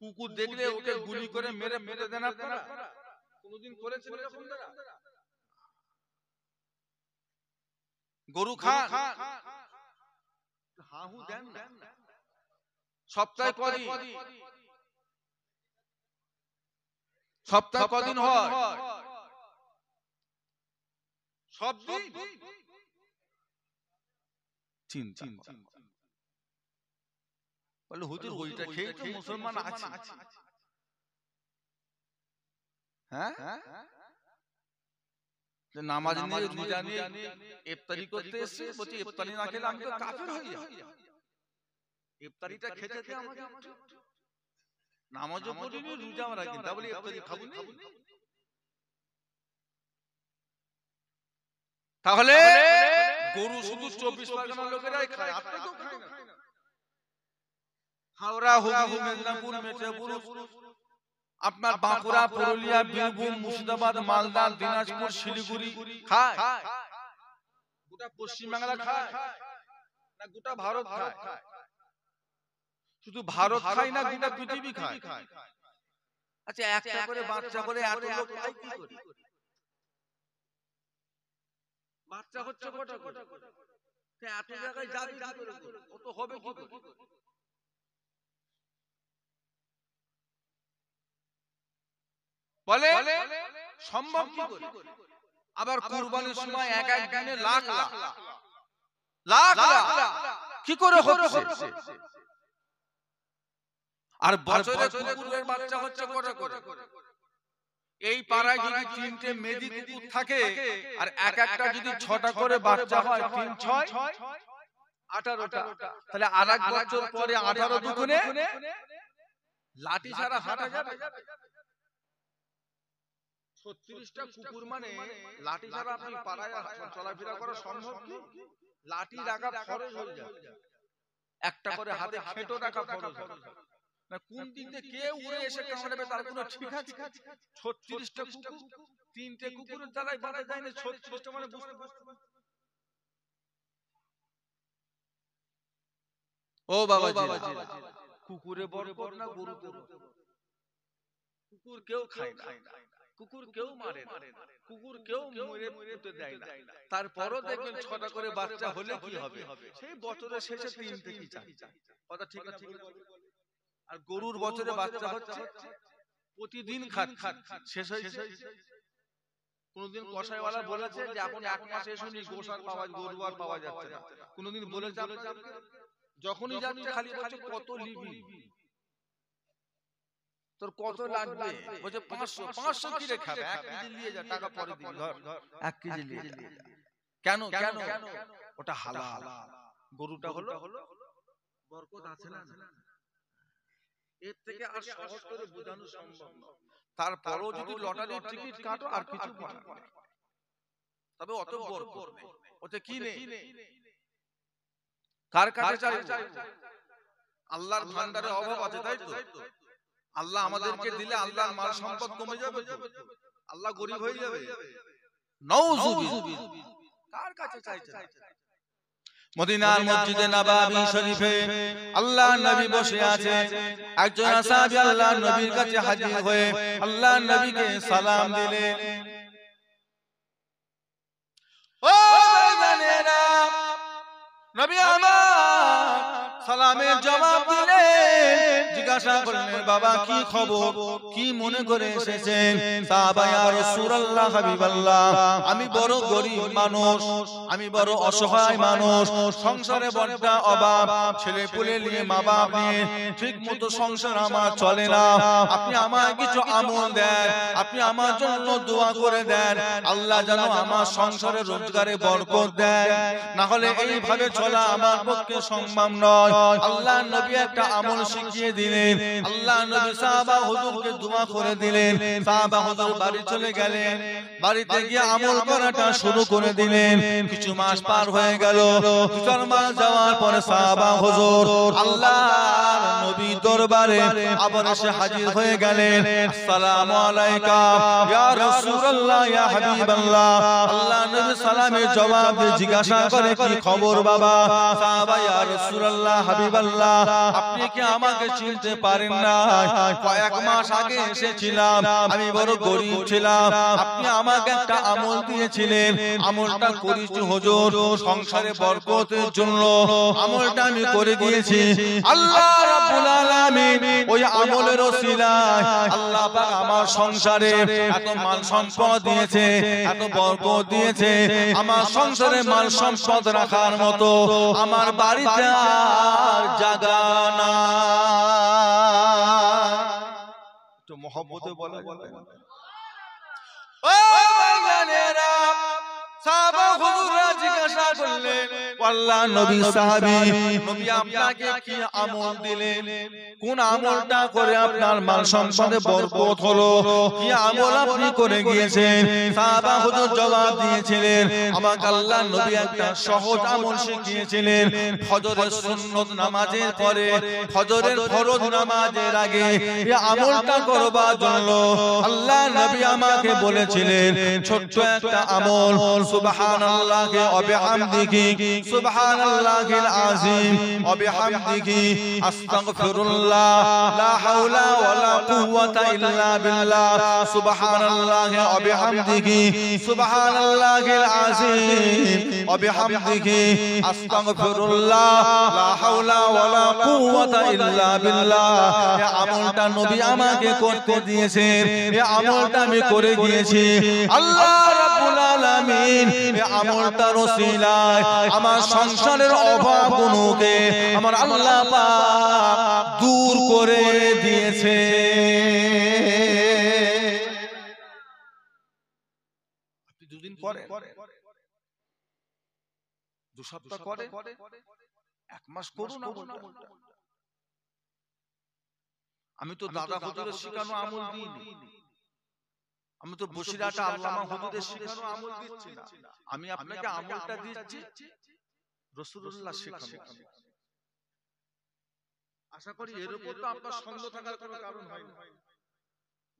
কুকুর দেখলে ওকে গুলি করে মেরে মেরে দেন আপনারা? কোনদিন করেছেন এরকম? গরু খান, হাহু দেন না। সপ্তাহে কদিন? সপ্তাহে কদিন হয়? সব দিন? চিন্তা বলে হুজুর ওইটা খেয়ে তো মুসলমান আছে। হ্যাঁ, নামাজ নিয়ে রোজা নিয়ে ইফতারি করতে এসে বলছি ইফতারি না খেলে আমি তো কাফের হয়ে যাব। ইফতারিটা খেতে দে আমাকে, নামাজও পড়িনি রোজাও রাখিনি, তা বলি ইফতারি খাবো না? তাহলে গরু শুধু 24 পরগনার লোকেরাই খায়, আপনাকেও খায় না? হাওড়া, হুগলি, মেদিনীপুর, মেদিনীপুর, আপনার বাঁকুড়া, পুরুলিয়া, বীরভূম, মুর্শিদাবাদ, মালদা, দিনাজপুর, শিলিগুড়ি খায়? গোটা পশ্চিমবাংলা খায় না গোটা ভারত খায়? শুধু ভারত খায় না, গোটা পৃথিবী খায়। আচ্ছা, একটা করে বাচ্চা করে এত লোক খায় কি করে? বাচ্চা হচ্ছে কটা করে? এত জায়গায় যাবে কি করে? ও তো হবে কি করে? বলে সম্ভব কি করে? আবার কুরবানির সময় এক এক দিনে লাখ লাখ লাখ লাখ কি করে হচ্ছে? আর বছরে কুকুরের বাচ্চা হচ্ছে কটা করে? এই পাড়ায় যদি 3টে মেদি কুকুর থাকে আর এক একটা যদি 6টা করে বাচ্চা হয়, 3 6 18টা, তাহলে আরেক বছর পরে 18 দুগুণে লাঠি ছাড়া হাঁটা যাবে? 36টা কুকুর মানে লাঠি ছাড়া আপনি পাড়ায় চলাফেরা করা সম্ভব কি? লাঠি রাখা ফরজ হয়ে যায়, একটা করে হাতে খেটো রাখা ফরজ হয় না। কোন দিক দিয়ে কে উড়ে এসে কামড়াবে তার কোনো ঠিক আছে? 36টা কুকুর, 3টে কুকুরের জ্বালায় বাঁধা যায় না, 36টা মানে বুঝতে পারছেন? ও বাবা, কুকুরে বরকত না গরুতে? কুকুর কেউ খায় না, কুকুর কেউ মারে না, কুকুর কেউ মেরে মুতে দেয় না, তারপরও দেখবেন 6টা করে বাচ্চা হলে কি হবে, সেই বছরের শেষে 3 থেকে 4। কথা ঠিক না? আর গরুর বছরে বাচ্চা হচ্ছে প্রতিদিন খাচ্ছে, শেষ হয়েছে। কোনদিন কসাইওয়ালা বলেছে যে এখন 1 মাসে শুনি গোশার পাওয়া, গরু আর পাওয়া যাচ্ছে না? কোনদিন বলেছে? যখনই যাচ্ছে খালি বলছে কত লিবি, তোর কত লাগবে, বলছে 500। 500 কি রে খাবে, 1 কেজি নিয়ে যা, টাকা পরে দিবি, ধর 1 কেজি নিয়ে যা। কেন? ওটা হালাল, গরুটা হলো বরকত আছে না? এর থেকে আর সহজ করে বোঝানো সম্ভব না। তারপরও যদি লটারির টিকিট কাটো আর কিছু পাবে না, তবে অত বরকত নেই। ওতে কি নেই? কার কাছে চাই? আল্লাহর ভান্ডারে অভাব আছে, তাই তো? আল্লাহ আমাদেরকে দিলে আল্লাহর মাল সম্পদ কমে যাবে, আল্লাহ গরিব হয়ে যাবে? নাউযুবিল্লাহ। কার কাছে চাইছে? মদিনার মসজিদে নববী শরীফে আল্লাহর নবী বসে আছে, একজন সাহাবী আল্লাহর নবীর কাছে হাজির হয়ে আল্লাহর নবীকে সালাম দিলেন। ও ভাইজানেরা, নবী আমার সালামের জবাব দিলেন, জিজ্ঞাসা করলেন বাবা কি খবর, কি মনে করে এসেছেন? সাহাবা ইয়া রাসূলুল্লাহ, হাবিবাল্লাহ, আমি বড় গরীব মানুষ, আমি বড় অসহায় মানুষ, সংসারে বড় অভাব, ছেলে পুলে নিয়ে মা বাপ নিয়ে ঠিক মতো সংসার আমার চলে না। আপনি আমায় কিছু আমল দেন, আপনি আমার জন্য দোয়া করে দেন, আল্লাহ যেন আমার সংসারে রোজগারে বরকত দেন, না হলে এইভাবে চলা আমার পক্ষে সম্ভব নয়। আল্লাহর নবী একটা আমল শিখিয়ে দিলেন, আল্লাহর নবী সাহাবা হুজুরকে দোয়া করে দিলেন। সাহাবা হুজুর বাড়ি চলে গেলেন, বাড়িতে গিয়ে আমল করাটা শুরু করে দিলেন। কিছু মাস পার হয়ে গেল, 2-4 মাস যাওয়ার পরে সাহাবা হুজুর আল্লাহর নবী দরবারে আবার এসে হাজির হয়ে গেলেন। আসসালামু আলাইকা ইয়া রাসূলুল্লাহ, ইয়া হাবিবাল্লাহ। আল্লাহর নবী সালামের জবাব দিয়ে জিজ্ঞাসা করে কি খবর বাবা? সাহাবা ইয়া রাসূলুল্লাহ, হাবিবাল্লাহ, আপনি কি আমাকে চিনতে পারেন না? কয়েক মাস আগে এসেছিলাম, আমি বড় গরীব ছিলাম, আপনি আমাকে একটা আমল দিয়েছিলেন, আমলটা করেছি হুজুর সংসারে বরকতের জন্য, আমলটা আমি করে দিয়েছি। আল্লাহ রাব্বুল আলামিন ওই আমলের ওসিলায় আল্লাহ পাক আমার সংসারে এত মাল সম্পদ দিয়েছে, এত বরকত দিয়েছে, আমার সংসারে মাল সম্পদ রাখার মতো আমার বাড়িতে আর জায়গা না। একটু মহব্বতে বলা যাবে না? ও ভাইজানেরা, সাহাবা হুজুররা জিজ্ঞাসা করলেন, আল্লাহর নবী সাহাবী, নবী আপনাকে কি আমল দিলেন? কোন আমলটা করে আপনার মাল সম্পদে বরকত হলো? কি আমল আপনি করে গিয়েছেন? সাহাবা হুজুর জবাব দিয়েছিলেন, আমাকে আল্লাহর নবী একটা সহজ আমল শিখিয়েছিলেন। ফজরের সুন্নত নামাজের পরে, ফজরের ফরজ নামাজের আগে এই আমলটা করবার জন্য আল্লাহর নবী আমাকে বলেছিলেন ছোট্ট একটা আমল, সুবহানাল্লাহি ওয়া বিহামদিহি, সুবহানাল্লাহিল আযীম ওয়া বিহামদিহি, আস্তাগফিরুল্লাহ, লা হাওলা ওয়ালা কুওয়াতা ইল্লা বিল্লাহ, সুবহানাল্লাহি ওয়া বিহামদিহি, সুবহানাল্লাহিল আযীম ওয়া বিহামদিহি, আস্তাগফিরুল্লাহ, লা হাওলা ওয়ালা কুওয়াতা ইল্লা বিল্লাহ। এই আমলটা নবী আমাকে করতে দিয়েছেন, এই আমলটা আমি করে গিয়েছি। আল্লাহ রাব্বুল আলামিন এই আমলটার ওসিলায় আমার সংসারের অভাবগুলোকে আমার আল্লাহ পাক দূর করে দিয়েছে। আপনি দুদিন করে, 2 সপ্তাহ করে, 1 মাস করুন আমলটা। আমি তো দাদা হুজুরের শিখানো আমল দিইনি, আমি তো বসিরহাটে আল্লামা হুজুরের শিখানো আমল দিচ্ছি না, আমি আপনাকে আমলটা দিচ্ছি রাসূলুল্লাহ শেখানো। আশা করি এর উপর তো আপনার সন্দেহ থাকার কোনো কারণ হয় না।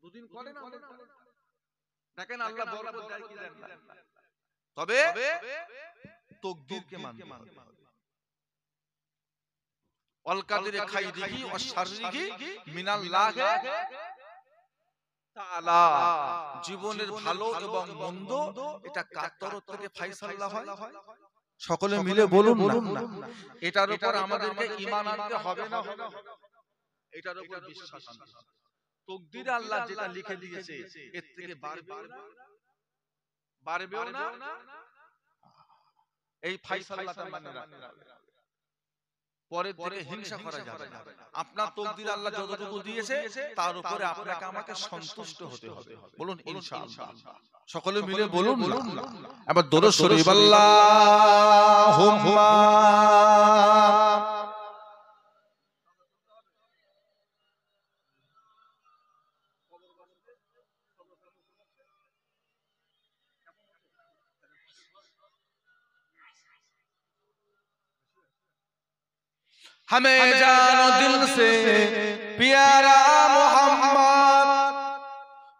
দুদিন করেন আমলটা, দেখেন আল্লাহ বরকত দেয় কি দেন না। তবে তাকদীরকে মানতে হবে। আল কাদিরে খাইরিহি ওয়া শাররিহি মিনাল্লাহি তাআলা জীবনের ভালো এবং মন্দ এটা কার তরফ থেকে ফয়সালা হয়? সকলে মিলে বলুন না। এটার উপর আমাদেরকে ঈমান আনতে হবে না? এটার উপর বিশ্বাস আনতে হবে। তাকদীরে আল্লাহ যেটা লিখে দিয়েছে এর থেকে বাড়বেও না। এই ফয়সালাটা মানে রাখতে হবে। পরের থেকে হিংসা করা যাবে না। আপনার তাকদীর আল্লাহ যতটুকু দিয়েছে তার উপরে আপনাকে আমাকে সন্তুষ্ট হতে হবে। বলুন ইনশাআল্লাহ। সকলে মিলে বলুন না। এবার দরুদ শরীফ আল্লাহুম্মা हमें जानो दिल से प्यारा मोहम्मद,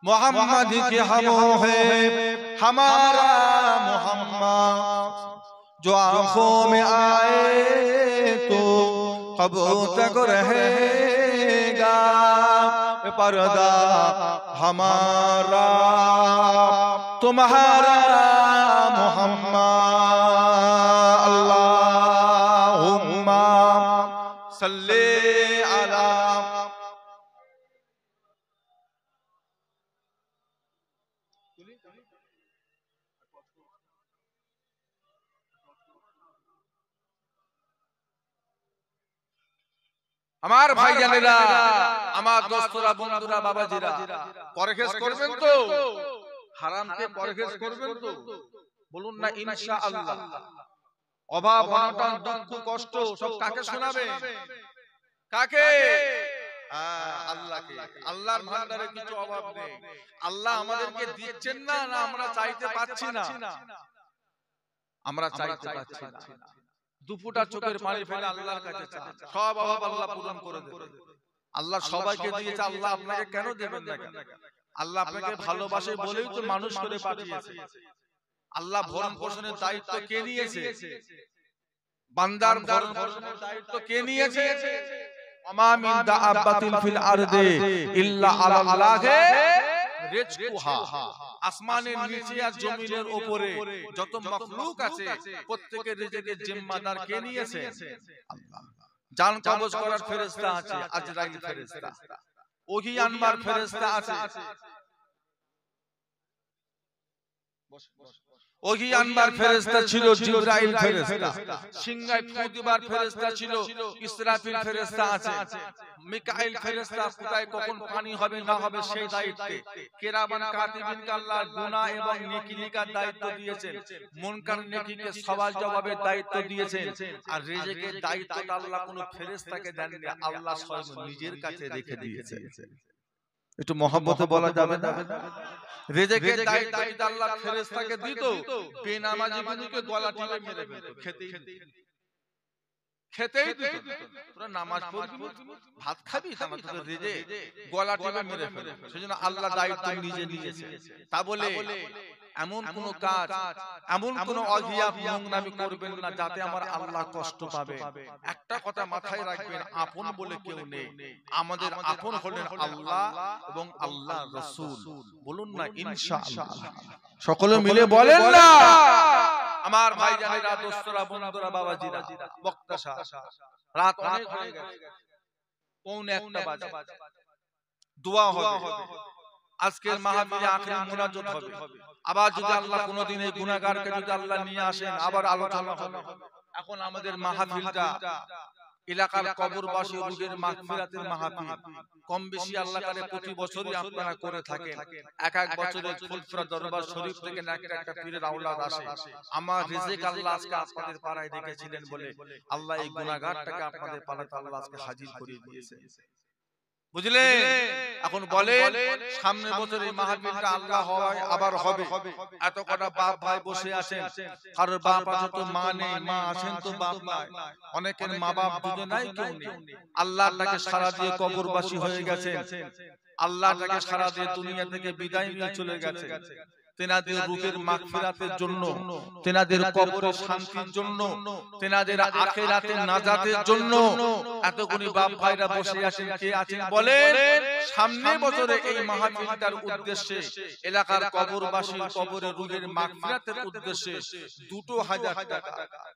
मोहम्मद की हमो है हमारा मोहम्मद, जो आंखों में आए तो कब तक रहेगा पर्दा हमारा तुम्हारा मोहम्मद। अल्लाहुम्मा सल्ले अला। আমার ভাইজানেরা, আমার দোস্তরা, বন্ধুরা, বাবাজিরা, পরহেজ করবেন তো? হারামকে পরহেজ করবেন তো? বলুন না ইনশাআল্লাহ। অভাব অনটন দুঃখ কষ্ট সব কাকে শোনাবে? কাকে? আল্লাহকে। আল্লাহর ভান্ডারে কিছু অভাব নেই। আল্লাহ আমাদেরকে দিচ্ছেন না, না আমরা চাইতে পাচ্ছি না? আমরা চাইতে পাচ্ছি না। দুফোঁটা চোখের পানি ফেলে আল্লাহর কাছে চান, সব অভাব আল্লাহ পূরণ করে দেবেন। আল্লাহ সবাইকে দিয়েছে, আল্লাহ আপনাকে কেন দেবেন না? আল্লাহ আপনাকে ভালোবাসে বলেই তো মানুষ করে পাঠিয়েছে। আল্লাহ ভরণ পোষণের দায়িত্ব কে নিয়েছে? বান্দার ভরণ পোষণের দায়িত্ব কে নিয়েছে? ওমা মিন দাআবাতিন ফিল আরদি ইল্লা আলাল্লাহি রিজকুহা। আসমানের নিচে আর জমিনের উপরে যত মাখলুক আছে প্রত্যেকের রিজকের জিম্মাদার কে নিয়েছে? আল্লাহ। জান কবজ করার ফেরেশতা আছে আজরাইল ফেরেশতা, ওহী আনবার ফেরেশতা আছে, ওহী আনবার ফেরেশতা ছিল জিবরাইল ফেরেশতা, সিংহায় ফু দিবার ফেরেশতা ছিল ইসরাফিল ফেরেশতা আছে, মিকাইল ফেরেশতা কোথায় কখন পানি হবে না হবে সেই দায়িত্বে, কিরামান কাতিবিনকে আল্লাহ গুনাহ এবং নেকি লিখার দায়িত্ব দিয়েছেন, মুনকার নেকিকে সওয়াল জবাবের দায়িত্ব দিয়েছেন। আর রিজকের দায়িত্বটা আল্লাহ কোনো ফেরেশতাকে দেননি, আল্লাহ স্বয়ং নিজের কাছে রেখে দিয়েছেন। একটু মহব্বতে বলা যাবে না? রিজকের দায়িত্ব যদি আল্লাহ ফেরেশতাকে দিত, বেনামাজি মানুষকে গলা টিপে মেরে ফেলতো, খেতেই দিত না। তোরা নামাজ পড়বি, ভাত খাবি, তোদের রিজেক গলা টিপে মেরে ফেলতো। সেজন্য আল্লাহ দায়িত্ব নিজে নিয়েছে। তা বলে এমন কোন কাজ, এমন কোন অগিয়াত নোংরামি করবেন না যাতে আমার আল্লাহ কষ্ট পাবে। একটা কথা মাথায় রাখবেন, আপন বলে কেউ নেই, আমাদের আপন হলেন আল্লাহ এবং আল্লাহ রাসূল। বলুন না ইনশাআল্লাহ। সকলে মিলে বলেন না। আমার ভাইজানেরা, দোস্তরা, বন্ধুরা, বাবাজিরা, বক্তা সাহেব, রাত অনেক হয়ে গেছে, পৌনে 1টা বাজে, দোয়া হবে। আজকের মাহফিলে আখিরি মুনাজাত হবে। আবার যদি আল্লাহ কোনদিন এই গুনাহগারকে যদি আল্লাহ নিয়ে আসেন, আবার আলোচনা হবে। এখন আমাদের মাহফিলটা এলাকার কবরবাসী রুহের মাগফিরাতের মাহফিল। কম বেশি আল্লাহ কারে প্রতি বছরই আপনারা করে থাকেন। এক এক বছরে ফুলফুরা দরবার শরীফ থেকে একটা পীরের আওলাদ আসে। আমার রিজিক আল্লাহ আজকে আপনাদের পাড়ায় রেখেছিলেন বলে আল্লাহ এই গুনাহগারটাকে আপনাদের পাড়াতে আল্লাহ আজকে হাজির করে দিয়েছে। বুঝলে? এখন বলে সামনের বছর এই মাহফিলটা আল্লাহ হয়, আবার হবে। এত কটা বাপ ভাই বসে আছেন, কারোর বাপ আছে তো মা নেই, মা আছেন তো বাপ নাই, অনেকের মা বাপ দুজনে নাই, কেউ নেই। আল্লাহ তাকে সারা দিয়ে কবরবাসী হয়ে গেছে, আল্লাহ তাকে সারা দিয়ে দুনিয়া থেকে বিদায় নিয়ে চলে গেছে। তেনাদের রূহের মাগফিরাতের জন্য, তেনাদের কবরের শান্তির জন্য, তেনাদের আখিরাতের নাজাতের জন্য এতগুলি বাপ ভাইরা বসে আছেন। কে আছেন বলেন? সামনে বছরে এই মাহফিলটার উদ্দেশ্যে, এলাকার কবরবাসী কবরের রূহের মাগফিরাতের উদ্দেশ্যে 2000 টাকা